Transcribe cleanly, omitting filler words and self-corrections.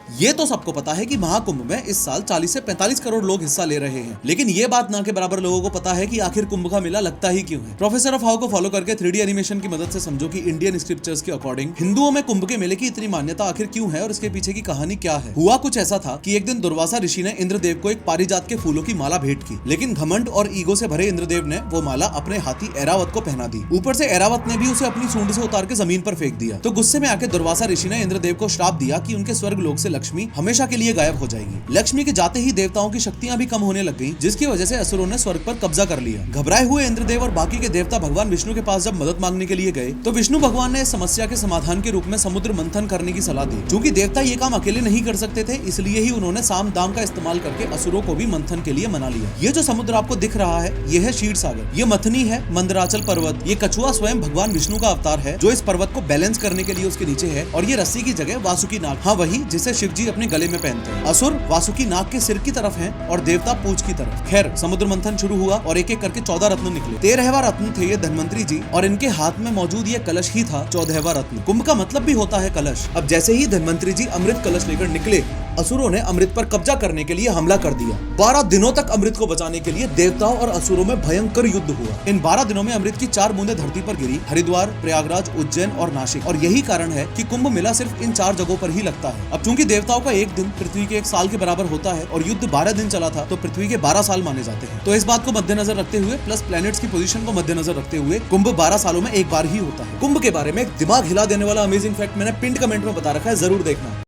ये तो सबको पता है कि महाकुंभ में इस साल 40 से 45 करोड़ लोग हिस्सा ले रहे हैं, लेकिन ये बात ना के बराबर लोगों को पता है कि आखिर कुंभ का मेला लगता ही क्यों है। प्रोफेसर ऑफ हाउ को फॉलो करके 3D एनिमेशन की मदद से समझो कि इंडियन स्क्रिप्चर्स के अकॉर्डिंग हिंदुओं में कुंभ के मेले की इतनी मान्यता आखिर क्यों है और इसके पीछे की कहानी क्या है। हुआ कुछ ऐसा था कि एक दिन दुर्वासा ऋषि ने इंद्रदेव को एक पारिजात के फूलों की माला भेंट की, लेकिन घमंड और ईगो से भरे इंद्रदेव ने वो माला अपने हाथी ऐरावत को पहना दी। ऊपर से ऐरावत ने भी उसे अपनी सूंड से उतार के जमीन पर फेंक दिया। तो गुस्से में आके दुर्वासा ऋषि ने इंद्रदेव को श्राप दिया कि उनके स्वर्ग लोक से लक्ष्मी हमेशा के लिए गायब हो जाएगी। लक्ष्मी के जाते ही देवताओं की शक्तियां भी कम होने लग गईं, जिसकी वजह से असुरों ने स्वर्ग पर कब्जा कर लिया। घबराए हुए इंद्रदेव और बाकी के देवता भगवान विष्णु के पास जब मदद मांगने के लिए गए तो विष्णु भगवान ने इस समस्या के समाधान के रूप में समुद्र मंथन करने की सलाह दी। क्योंकि देवता ये काम अकेले नहीं कर सकते थे, इसलिए ही उन्होंने साम दाम का इस्तेमाल करके असुरों को भी मंथन के लिए मना लिया। ये जो समुद्र आपको दिख रहा है ये है क्षीर सागर, ये मथनी है मंदराचल पर्वत, ये कछुआ स्वयं भगवान विष्णु का अवतार है जो इस पर्वत को बैलेंस करने के लिए उसके नीचे है, और ये रस्सी की जगह वासुकी नाग, हाँ वही जिसे शिव जी अपने गले में पहनते हैं। असुर वासुकी नाग के सिर की तरफ हैं और देवता पूंछ की तरफ। खैर समुद्र मंथन शुरू हुआ और एक एक करके 14 रत्न निकले। 13वां रत्न थे ये धन्वंतरी जी, और इनके हाथ में मौजूद ये कलश ही था 14वां रत्न। कुंभ का मतलब भी होता है कलश। अब जैसे ही धन्वंतरी जी अमृत कलश लेकर निकले, असुरों ने अमृत पर कब्जा करने के लिए हमला कर दिया। 12 दिनों तक अमृत को बचाने के लिए देवताओं और असुरों में भयंकर युद्ध हुआ। इन 12 दिनों में अमृत की 4 बूंदें धरती पर गिरी, हरिद्वार, प्रयागराज, उज्जैन और नासिक। और यही कारण है कि कुंभ मेला सिर्फ इन 4 जगहों पर ही लगता है। अब चूंकि देवताओं का एक दिन पृथ्वी के 1 साल के बराबर होता है और युद्ध 12 दिन चला था, तो पृथ्वी के 12 साल माने जाते हैं। तो इस बात को मद्देनजर रखते हुए प्लस प्लैनेट्स की पोजीशन को मद्देनजर रखते हुए कुंभ 12 सालों में एक बार ही होता है। कुंभ के बारे में एक दिमाग हिला देने वाला अमेजिंग फैक्ट मैंने पिंड कमेंट में बता रखा है, जरूर देखना।